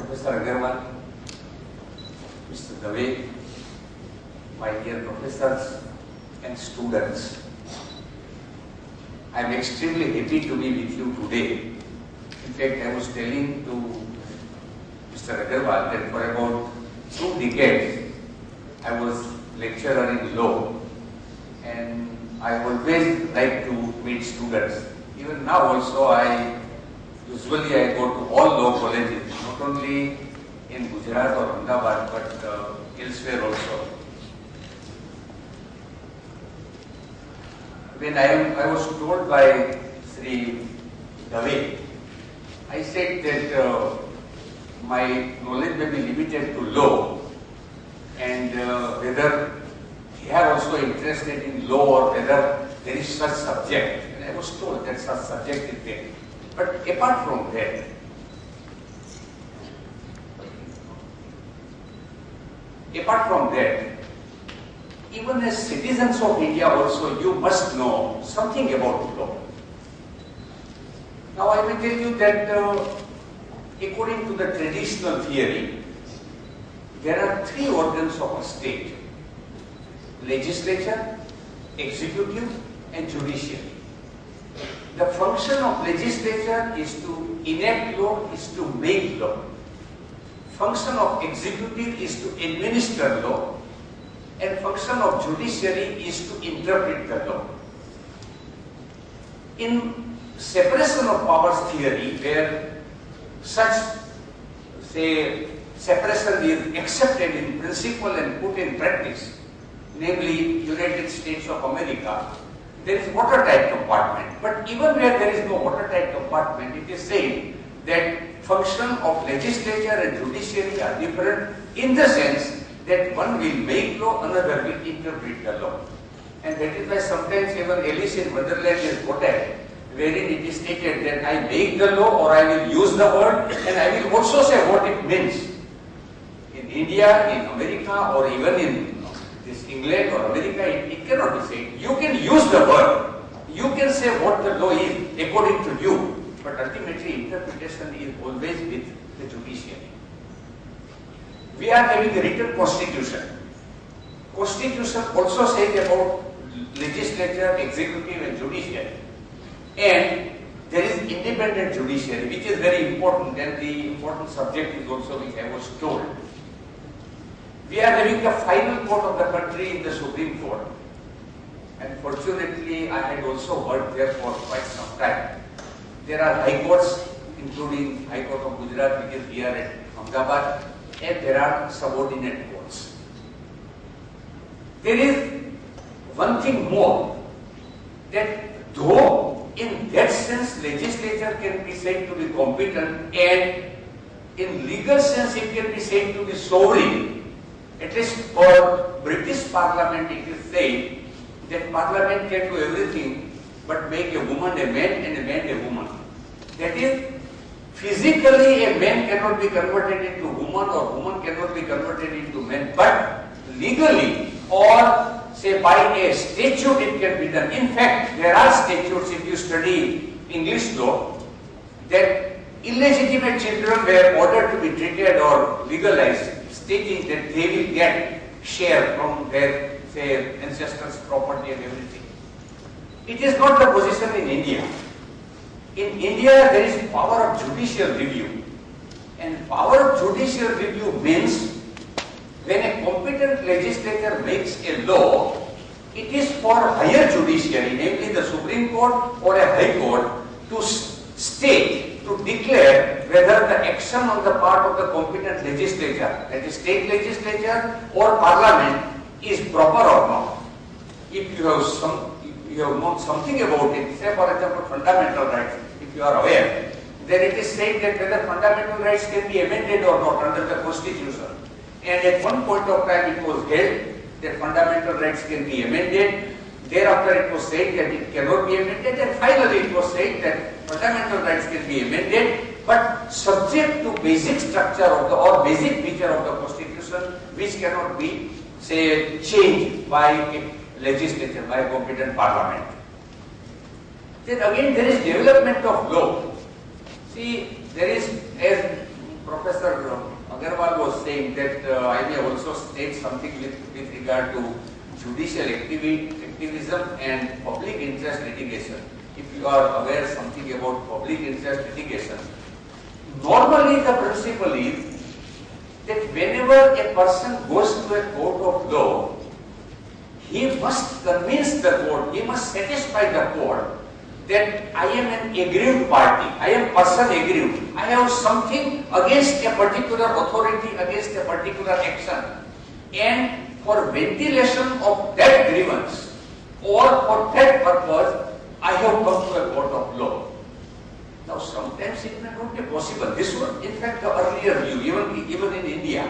Professor Agarwal, Mr. Dave, my dear professors and students, I am extremely happy to be with you today. In fact, I was telling to Mr. Agarwal that for about 2 decades I was lecturer in law, and I always like to meet students. Even now also usually I go to all law colleges, not only in Gujarat or Ahmedabad but elsewhere also. When I was told by Sri Dave, I said that my knowledge may be limited to law, and whether they are also interested in law or whether there is such subject. And I was told that such subject is there. But apart from that, even as citizens of India also, you must know something about law. Now I will tell you that according to the traditional theory, there are 3 organs of a state: legislature, executive and judiciary. The function of legislature is to enact law, is to make law. Function of executive is to administer law, and function of judiciary is to interpret the law. In separation of powers theory, where such, say, separation is accepted in principle and put in practice, namely United States of America, there is watertight compartment. But even where there is no watertight compartment, it is said that function of legislature and judiciary are different in the sense that one will make law, another will interpret the law. And that is why sometimes even Alice in Wonderland is quoted, wherein it is stated that I make the law, or I will use the word, and I will also say what it means. In India, in America, or even in England or America, it cannot be said. You can use the word, you can say what the law is according to you, but ultimately interpretation is always with the judiciary. We are having a written constitution. Constitution also says about legislature, executive and judiciary. And there is independent judiciary, which is very important, and the important subject is also which I was told. We are having the final court of the country in the Supreme Court, and fortunately I had also worked there for quite some time. There are high courts, including High Court of Gujarat, which is here at Ahmedabad, and there are subordinate courts. There is one thing more, that though in that sense legislature can be said to be competent, and in legal sense it can be said to be sovereign, at least for British Parliament it is said that Parliament can do everything but make a woman a man and a man a woman. That is, physically a man cannot be converted into woman, or woman cannot be converted into man, but legally or say by a statute it can be done. In fact, there are statutes, if you study English law, that illegitimate children were ordered to be treated or legalized, stating that they will get share from their, say, ancestors' property and everything. It is not the position in India. In India, there is power of judicial review. And power of judicial review means when a competent legislator makes a law, it is for higher judiciary, namely the Supreme Court or a High Court, to state, to declare whether the action on the part of the competent legislature, that is state legislature or parliament, is proper or not. If you have known something about it, say for example fundamental rights, if you are aware, then it is said that whether fundamental rights can be amended or not under the Constitution. And at one point of time it was held that fundamental rights can be amended. Thereafter it was said that it cannot be amended, and finally it was said that fundamental rights can be amended, but subject to basic structure of the or basic feature of the Constitution, which cannot be, say, changed by a legislature, by a competent parliament. Then again there is development of law. See, there is, as Professor saying that I may also state something with regard to judicial activism and public interest litigation. If you are aware something about public interest litigation, normally the principle is that whenever a person goes to a court of law, he must convince the court, he must satisfy the court that I am an aggrieved party, I am person aggrieved, I have something against a particular authority, against a particular action, and for ventilation of that grievance or for that purpose, I have come to a court of law. Now sometimes it may not be possible. This was in fact the earlier view, even in India.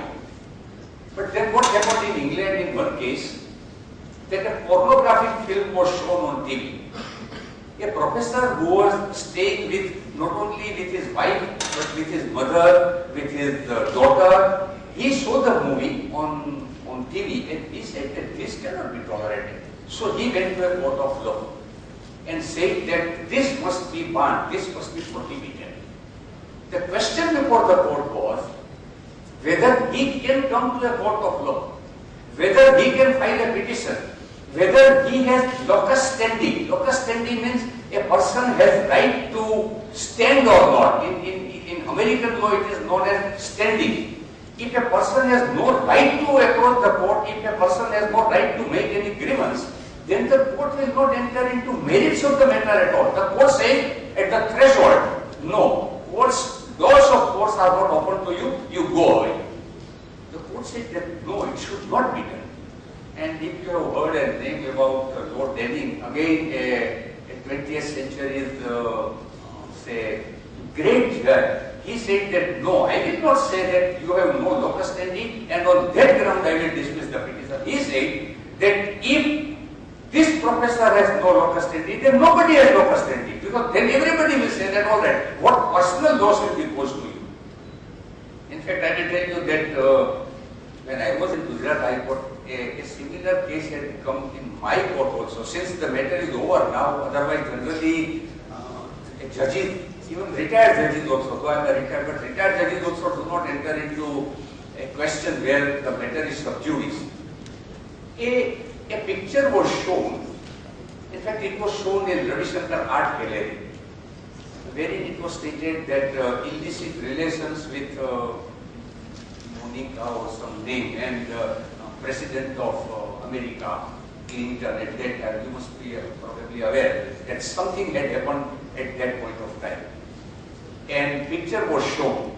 But then what happened in England in one case, that a pornographic film was shown on TV. A professor who was staying with not only with his wife but with his mother, with his daughter, he saw the movie on TV and he said that this cannot be tolerated. So he went to a court of law and said that this must be banned, this must be prohibited. The question before the court was whether he can come to a court of law, whether he can file a petition, whether he has locus standi. Locus standi means a person has right to stand or not. In American law it is known as standing. If a person has no right to approach the court, if a person has no right to make any grievance, then the court will not enter into merits of the matter at all. The court says at the threshold, no, doors of courts are not open to you, you go away. The court said that no, it should not be done. And if you have heard a name about Lord Denning, again a 20th century say great judge, he said that no, I will not say that you have no locus standi and on that ground I will dismiss the petition. He said that if this professor has no locus standi, then nobody has locus standi, because then everybody will say that all right, what personal loss will be imposed to you. In fact, I will tell you that when I was in Gujarat High Court, a similar case had come in my court also. Since the matter is over now, otherwise generally judges, even retired judges also, though I am retired, but retired judges also do not enter into a question where the matter is sub judice. A picture was shown, in fact it was shown in Ravi Shankar Art Gallery, wherein it was stated that illicit relations with Monica or some name and President of America, Clinton, at that time, you must be probably aware that something had happened at that point of time. And picture was shown.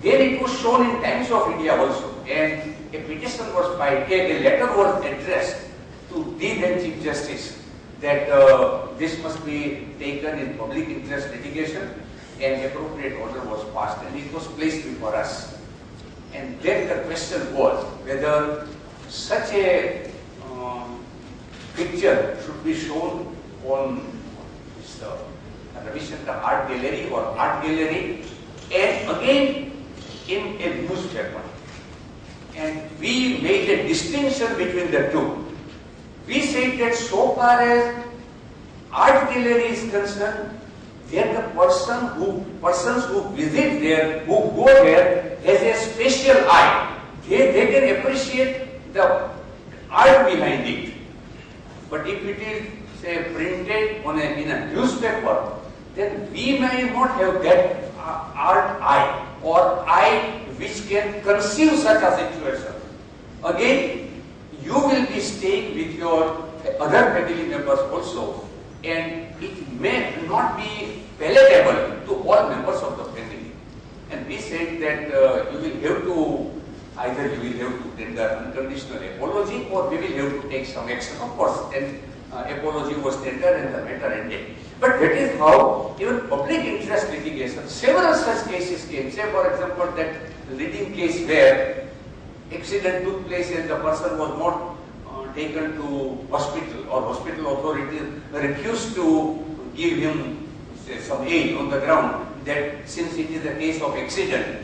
Then it was shown in Times of India also, and a petition was filed, a letter was addressed to the then Chief Justice that this must be taken in public interest litigation, and appropriate order was passed and it was placed before us. And then the question was whether such a picture should be shown on this Ravi Shankar Art Gallery or Art Gallery, and again in a newspaper. And we made a distinction between the two. We said that so far as art gallery is concerned, then the persons who visit there, who go there, has a special eye. They can appreciate the art behind it. But if it is, say, printed in a newspaper, then we may not have that art eye or eye which can conceive such a situation. Again, you will be staying with your other family members also, and it may not be palatable to all members of the family. And we said that you will have to, either you will have to tender unconditional apology or we will have to take some action. Of course, then apology was tendered and the matter ended. But that is how even public interest litigation, several such cases came. Say for example that leading case where accident took place and the person was not taken to hospital, or hospital authorities refused to give him say, some aid on the ground, that since it is a case of accident,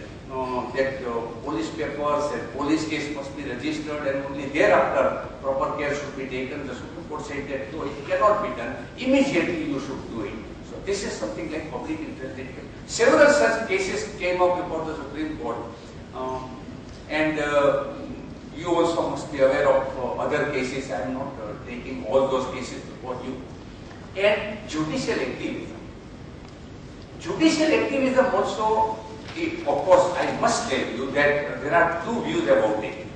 that police papers and police case must be registered and only thereafter proper care should be taken. The Supreme Court said that no, it cannot be done. Immediately you should do it. So this is something like public interest litigation. Several such cases came up before the Supreme Court. and you also must be aware of other cases. I am not taking all those cases before you. And judicial activism. Judicial activism also, of course, I must tell you that there are two views about it.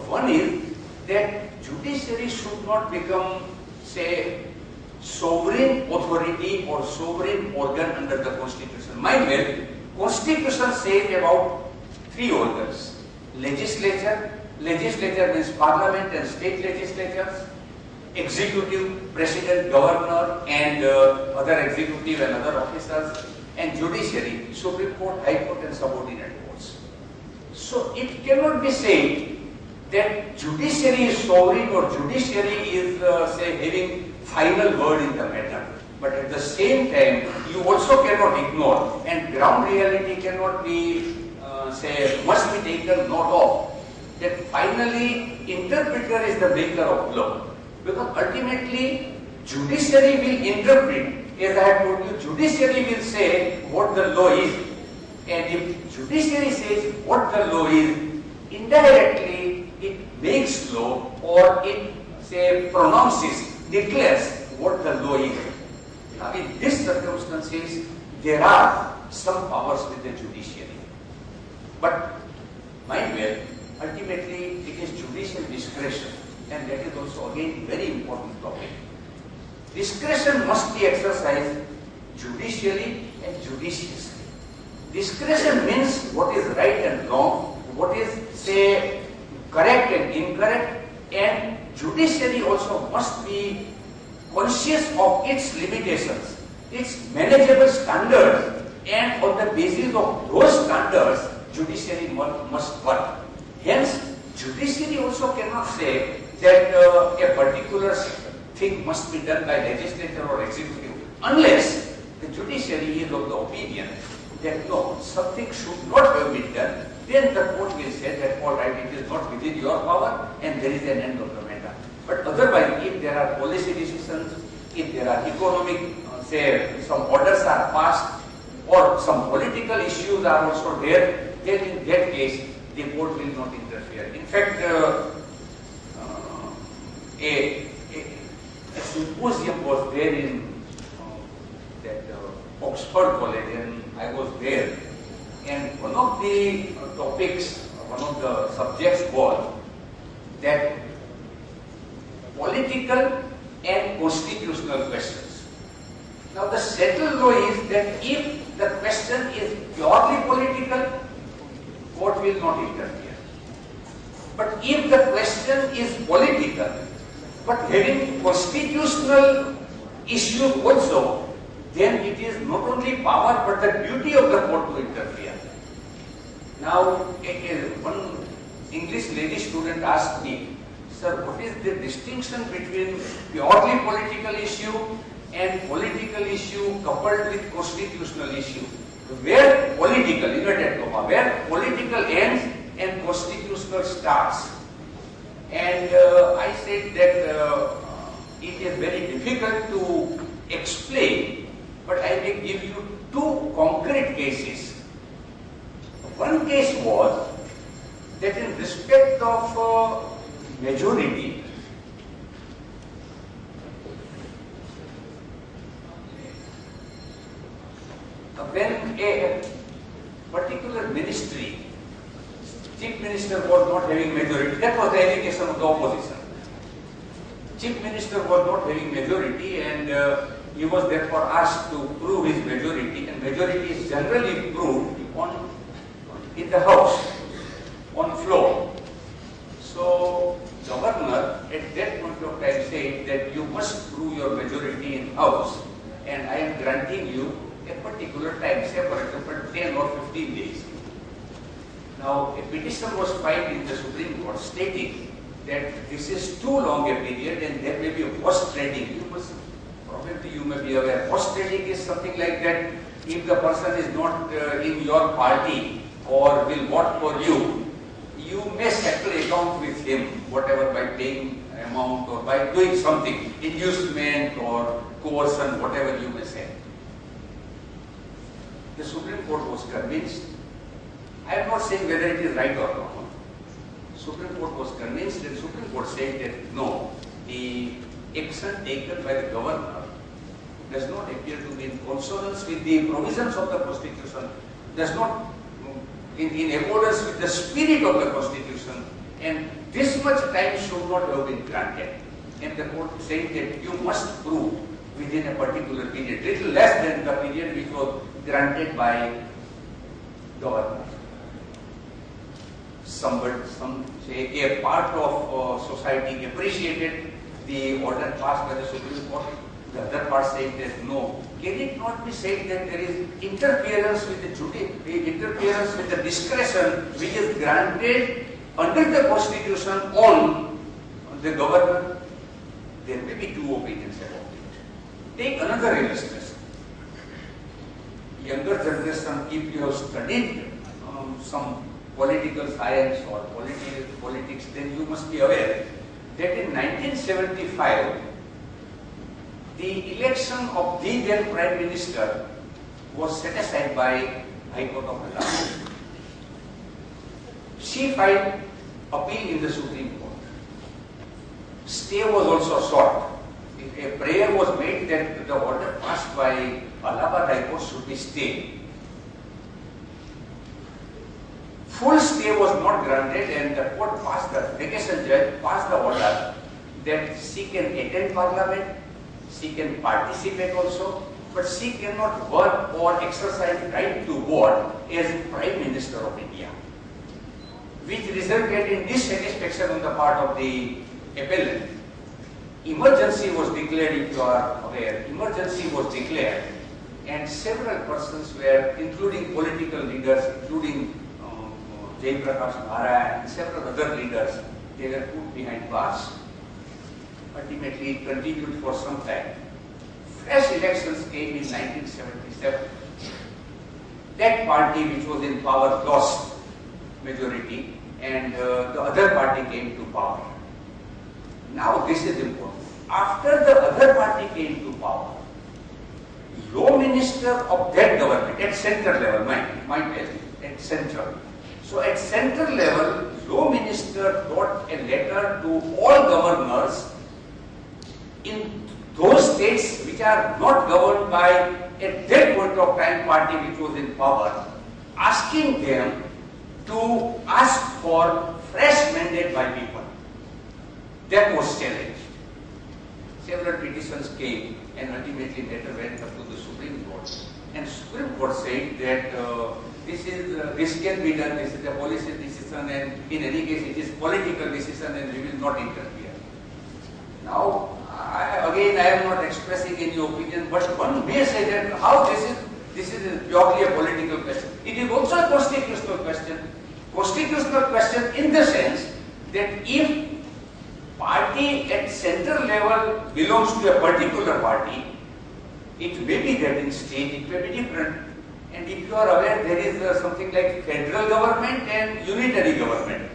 One is that judiciary should not become, say, sovereign authority or sovereign organ under the Constitution. Mind well, Constitution says about three organs. Legislature, legislature means parliament and state legislatures, executive, president, governor and other executive and other officers, and judiciary, Supreme Court, High Court and subordinate courts. So it cannot be said that judiciary is sovereign or judiciary is say having final word in the matter. But at the same time, you also cannot ignore, and ground reality cannot be say must be taken note of, that finally interpreter is the maker of law. Because ultimately judiciary will interpret, as I have told you, judiciary will say what the law is. And if judiciary says what the law is, indirectly it makes law, or it say pronounces, declares what the law is. Now in these circumstances, there are some powers with the judiciary. But mind well, ultimately it is judicial discretion, and that is also again very important topic. Discretion must be exercised judicially and judiciously. Discretion means what is right and wrong, what is say correct and incorrect, and judiciary also must be conscious of its limitations, its manageable standards, and on the basis of those standards, judiciary must work. Hence, judiciary also cannot say that a particular thing must be done by legislature or executive, unless the judiciary is of the opinion that no, something should not have been done. Then the court will say that all right, it is not within your power, and there is an end of the matter. But otherwise, if there are policy decisions, if there are economic, say, some orders are passed, or some political issues are also there, then in that case, the court will not interfere. In fact, a symposium was there in that Oxford College, and I was there. And one of the topics, one of the subjects was that political and constitutional questions. Now the settled law is that if the question is purely political, court will not interfere. But if the question is political, but having constitutional issues also, then it is not only power but the duty of the court to interfere. Now, one English lady student asked me, sir, what is the distinction between purely political issue and political issue coupled with constitutional issue? Where political, inverted comma, where political ends and constitutional starts? And I said that it is very difficult to explain, but I may give you two concrete cases. One case was that in respect of majority, when a particular ministry, chief minister was not having majority, that was the allegation of the opposition. Chief minister was not having majority, and he was therefore asked to prove his majority, and majority is generally proved in the house, on floor. So governor at that point of time said that you must prove your majority in house, and I am granting you a particular time, say for example 10 or 15 days. Now a petition was filed in the Supreme Court stating that this is too long a period and there may be horse trading. Probably you may be aware, horse trading is something like that. If the person is not in your party or will vote for you, you may settle account with him, whatever, by paying amount or by doing something, inducement or coercion, whatever you may say. The Supreme Court was convinced. I am not saying whether it is right or wrong. Supreme Court was convinced, and Supreme Court said that no, the action taken by the governor does not appear to be in consonance with the provisions of the Constitution, does not in accordance with the spirit of the Constitution, and this much time should not have been granted. And the court said that you must prove within a particular period, little less than the period which was granted by governor. Some say a part of society appreciated the order passed by the Supreme Court. The other part said that no. Can it not be said that there is interference with the discretion which is granted under the Constitution on the governor? There may be two opinions about it. Take another illustration. Younger generation, if you have studied some political science or politics, then you must be aware that in 1975, the election of the then Prime Minister was set aside by High Court of Allahabad. She filed appeal in the Supreme Court. Stay was also sought. A prayer was made that the order passed by Allahabad High Court should be stayed. Full stay was not granted, and the court passed, the vacation judge passed the order that she can attend Parliament, she can participate also, but she cannot work or exercise right to vote as Prime Minister of India, which resulted in dissatisfaction on the part of the appellant. Emergency was declared, if you are aware. Emergency was declared, and several persons were, including political leaders, including Jai Prakash Narayan and several other leaders, they were put behind bars. Ultimately, it continued for some time. Fresh elections came in 1977. That party which was in power lost majority, and the other party came to power. Now this is important. After the other party came to power, law minister of that government at central level, mind at central. So at central level, law minister wrote a letter to all governors in those states which are not governed by, at that point of time, party which was in power, asking them to ask for fresh mandate by people. That was challenged. Several petitions came, and ultimately later went up to the Supreme Court. And Supreme Court said that this can be done, this is a policy decision, and in any case it is political decision, and we will not interfere. Now, I am not expressing any opinion, but one may say that how this is purely a political question. It is also a constitutional question. Constitutional question in the sense that if party at central level belongs to a particular party, it may be that in state it may be different. And if you are aware, there is something like federal government and unitary government.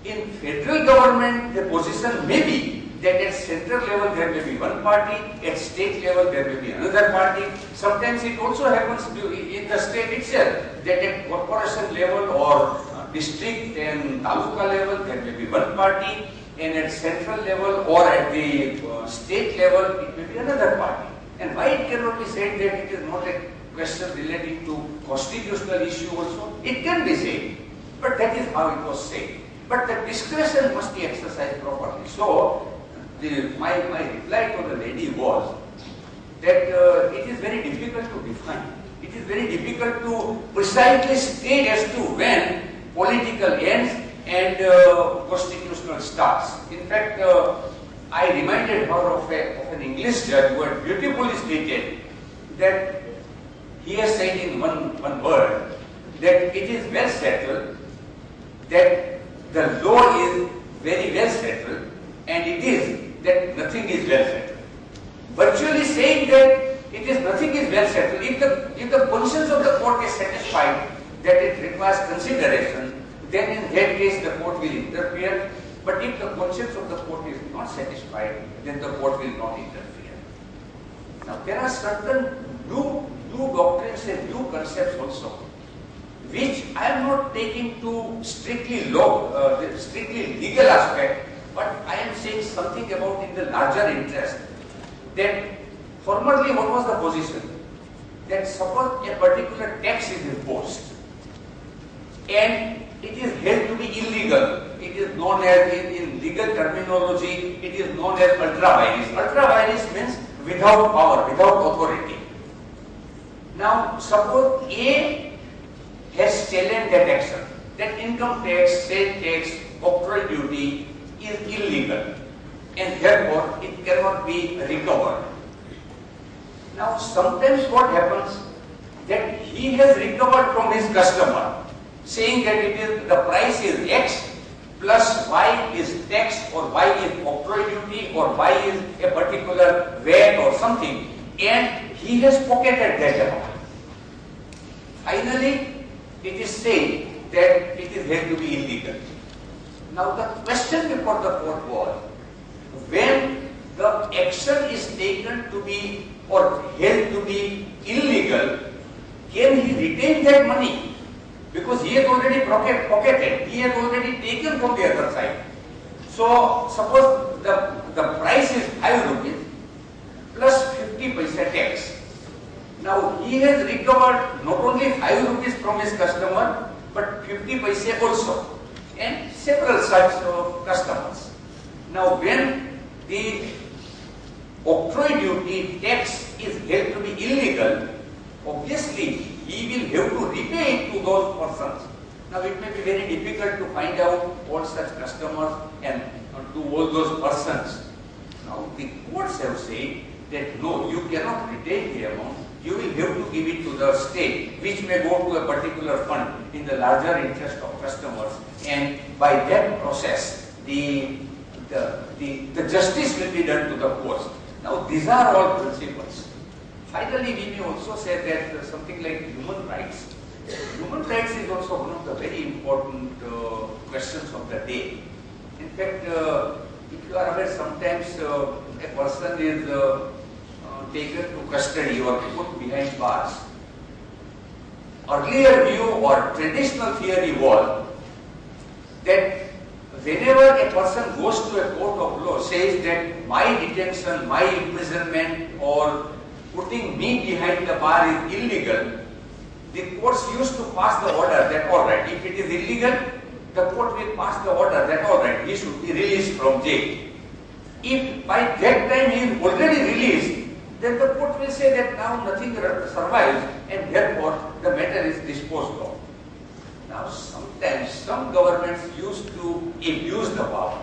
In federal government, the position may be that at central level there may be one party, at state level there may be another party. Sometimes it also happens in the state itself that at corporation level or district and taluka level there may be one party, and at central level or at the state level it may be another party. And why it cannot be said that it is not a question relating to constitutional issue also? It can be said, but that is how it was said. But the discretion must be exercised properly. So, my reply to the lady was that it is very difficult to define. It is very difficult to precisely state as to when political ends and constitutional starts. In fact, I reminded her of an English judge who had beautifully stated that he has said in one word that it is well settled, that the law is very well settled, and it is that nothing is well settled. Virtually saying that nothing is well settled. If the conscience of the court is satisfied that it requires consideration, then in that case the court will interfere. But if the conscience of the court is not satisfied, then the court will not interfere. Now there are certain new doctrines and new concepts also, which I am not taking to strictly law, strictly legal aspect, but I am saying something about in the larger interest, that formerly what was the position? That suppose a particular tax is imposed and it is held to be illegal. It is known as, in legal terminology, it is known as ultra vires. Ultra vires means without power, without authority. Now, suppose A has challenged that action, that income tax, sales tax, octroi duty is illegal and therefore it cannot be recovered. Now, sometimes what happens, that he has recovered from his customer, saying that it is the price is X plus Y is tax, or Y is octroi duty, or Y is a particular VAT or something, and he has pocketed that amount. Finally, it is said that it is held to be illegal. Now, the question before the court was, when the action is taken to be or held to be illegal, can he retain that money? Because he has already pocketed, he has already taken from the other side. So, suppose the price is 5 rupees plus 50 paisa tax. Now, he has recovered not only 5 rupees from his customer, but 50 paisa also, and several such customers. Now, when the octroi duty tax is held to be illegal, obviously he will have to repay it to those persons. Now, it may be very difficult to find out all such customers and to all those persons. Now, the courts have said that no, you cannot retain the amount, you will have to give it to the state, which may go to a particular fund in the larger interest of customers, and by that process, the justice will be done to the courts. Now, these are all principles. Finally, we may also say that something like human rights. Human rights is also one of the very important questions of the day. In fact, if you are aware, sometimes a person is taken to custody or put behind bars. Earlier view or traditional theory was that whenever a person goes to a court of law, says that my detention, my imprisonment, or putting me behind the bar is illegal, the courts used to pass the order that all right, if it is illegal, the court will pass the order that all right, he should be released from jail. If by that time he is already released, then the court will say that now nothing survives and therefore the matter is disposed of. Now, sometimes some governments used to abuse the power,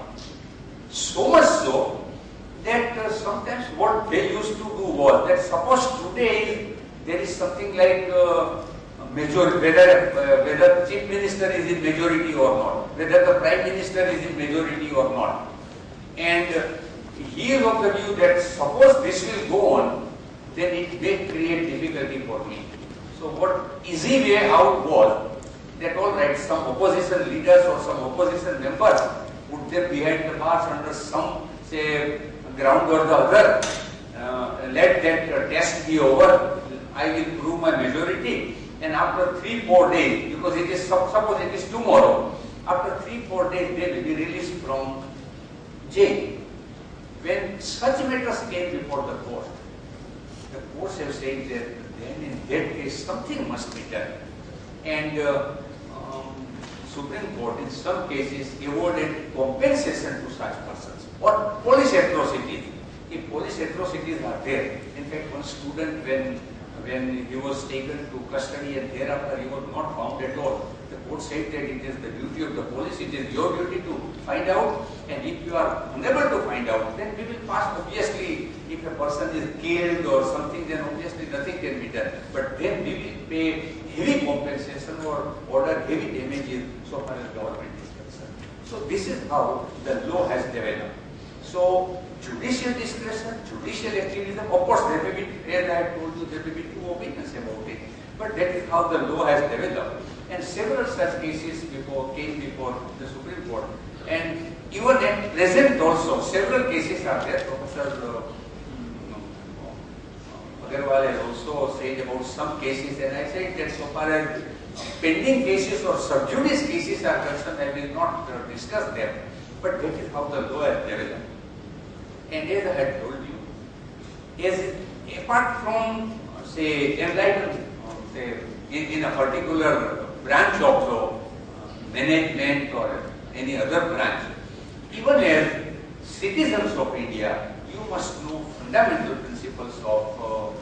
so much so that sometimes what they used to do was that suppose today there is something like whether chief minister is in majority or not, whether the prime minister is in majority or not, and he is of the view that suppose this will go on, then it may create difficulty for me. So what easy way out was that all right, some opposition leaders or some opposition members put them behind the bars under some, say, ground or the other, let that test be over, I will prove my majority, and after 3-4 days, because it is, suppose it is tomorrow, after 3-4 days they will be released from jail. When such matters came before the court, the courts have said that then in that case something must be done. And Supreme Court in some cases awarded compensation to such persons or police atrocities. If police atrocities are there, in fact one student when he was taken to custody and thereafter he was not found at all, the court said that it is the duty of the police, it is your duty to find out, and if you are unable to find out, then we will pass, obviously, if a person is killed or something, then obviously nothing can be done. But then we will pay heavy compensation or order heavy damages so far as government is concerned. So this is how the law has developed. So judicial discretion, judicial activism, of course there may be, as I have told you, there may be two opinions about it, but that is how the law has developed. And several such cases came before the Supreme Court. And even at present also, several cases are there. Professor Agarwal has also said about some cases, and I said that so far as pending cases or sub judice cases are concerned, I will not discuss them, but that is how the law has developed. And as I had told you, as apart from say enlightenment, say in a particular branch of law, management or any other branch, even as citizens of India, you must know fundamental principles of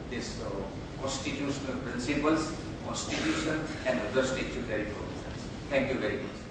this constitutional principles, constitution and other statutory provisions. Thank you very much.